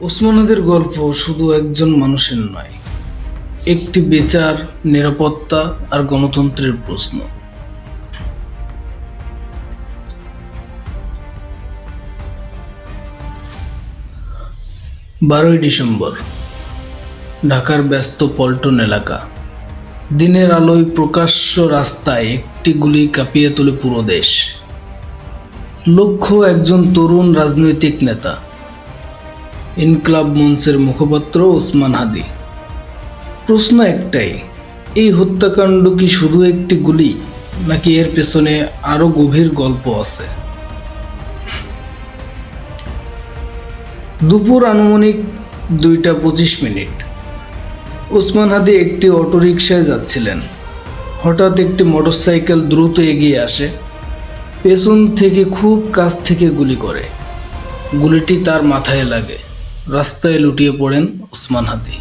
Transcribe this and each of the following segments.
ওসমানীদের গল্প শুধু একজন মানুষের নয়, একটি বিচার, নিরাপত্তা আর গণতন্ত্রের প্রশ্ন। 12ই ডিসেম্বর, ঢাকার ব্যস্ত পল্টন এলাকা। দিনের আলোয় প্রকাশ্য রাস্তায় একটি গুলি কাঁপিয়ে তোলে পুরো দেশ। লক্ষ্য একজন তরুণ রাজনৈতিক নেতা, ইনকলাব মঞ্চের মুখপাত্র ওসমান হাদি। প্রশ্ন একটাই, এই হত্যাকাণ্ড কি শুধু একটি গুলি, নাকি এর পেছনে আরো গভীর গল্প আছে? দুপুর আনুমানিক 2:25। ওসমান হাদি একটি অটোরিকশায় যাচ্ছিলেন। হঠাৎ একটি মোটরসাইকেল দ্রুত এগিয়ে আসে, পেছন থেকে খুব কাছ থেকে গুলি করে। গুলিটি তার মাথায় লাগে। রাস্তায় লুটিয়ে পড়েন ওসমান হাদি।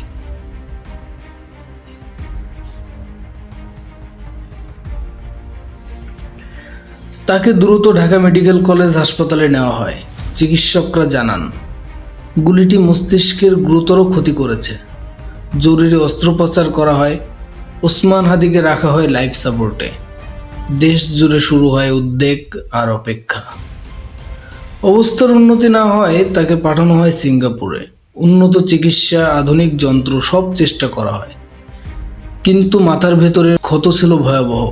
তাকে দ্রুত ঢাকা মেডিকেল কলেজ হাসপাতালে নেওয়া হয়। চিকিৎসকরা জানান, গুলিটি মস্তিষ্কের গুরুতর ক্ষতি করেছে। জরুরি অস্ত্রোপচার করা হয়। ওসমান হাদিকে রাখা হয় লাইফ সাপোর্টে। দেশ জুড়ে শুরু হয় উদ্বেগ আর অপেক্ষা। অবস্থার উন্নতি না হয় তাকে পাঠানো হয় সিঙ্গাপুরে। উন্নত চিকিৎসা, আধুনিক যন্ত্র, সব চেষ্টা করা হয়, কিন্তু মাথার ভেতরে ক্ষত ছিল ভয়াবহ।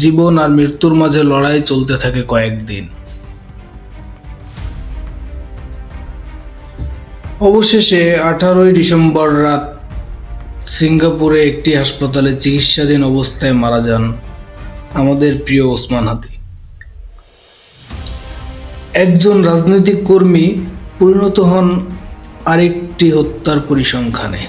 জীবন আর মৃত্যুর মাঝে লড়াই চলতে থাকে কয়েকদিন। অবশেষে 18ই ডিসেম্বর রাত সিঙ্গাপুরে একটি হাসপাতালে চিকিৎসাধীন অবস্থায় মারা যান আমাদের প্রিয় ওসমান হাদি। একজন রাজনৈতিক কর্মী পরিণত হন আরেকটি হত্যার পরিসংখ্যানে।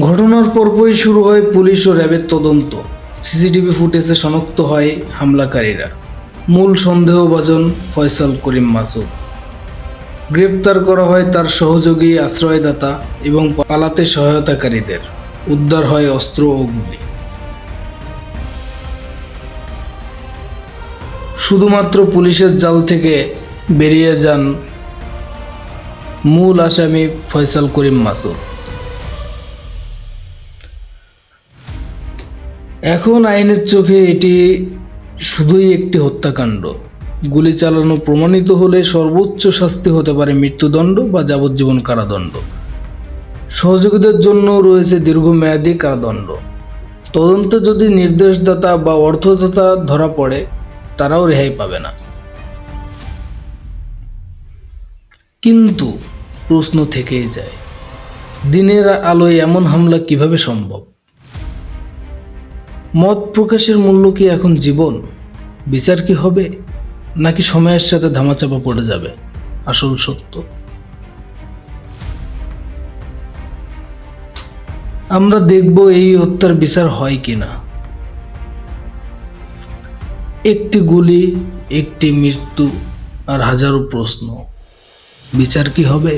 ঘটনার পরপরই শুরু হয় পুলিশ ও র্যাবের তদন্ত। সিসিটিভি ফুটেজে শনাক্ত হয় হামলাকারীরা। মূল সন্দেহভাজন ফয়সাল করিম মাসুদ। গ্রেপ্তার করা হয় তার সহযোগী, আশ্রয়দাতা এবং পালাতে সহায়তাকারীদের। উদ্ধার হয় অস্ত্র ও গুলি। শুধুমাত্র পুলিশের জাল থেকে বেরিয়ে যান মূল আসামি ফয়সাল করিম মাসুদ। এখন আইনের চোখে এটি শুধুই একটি হত্যাকাণ্ড। গুলি চালানো প্রমাণিত হলে সর্বোচ্চ শাস্তি হতে পারে মৃত্যুদণ্ড বা যাবজ্জীবন কারাদণ্ড। সহযোগীদের জন্য রয়েছে দীর্ঘমেয়াদী কারাদণ্ড। তদন্তে যদি নির্দেশদাতা বা অর্থদাতা ধরা পড়ে, তারাও রেহাই পাবে না। কিন্তু প্রশ্ন থেকেই যায়, দিনের আলোয় এমন হামলা কিভাবে সম্ভব? মত প্রকাশের মূল্য কি এখন জীবন? বিচার কি হবে, নাকি সময়ের সাথে ধামাচাপা পড়ে যাবে আসল সত্য? আমরা দেখব এই হত্যার বিচার হয় কিনা। একটি গুলি, একটি মৃত্যু আর হাজারো প্রশ্ন। বিচার কি হবে?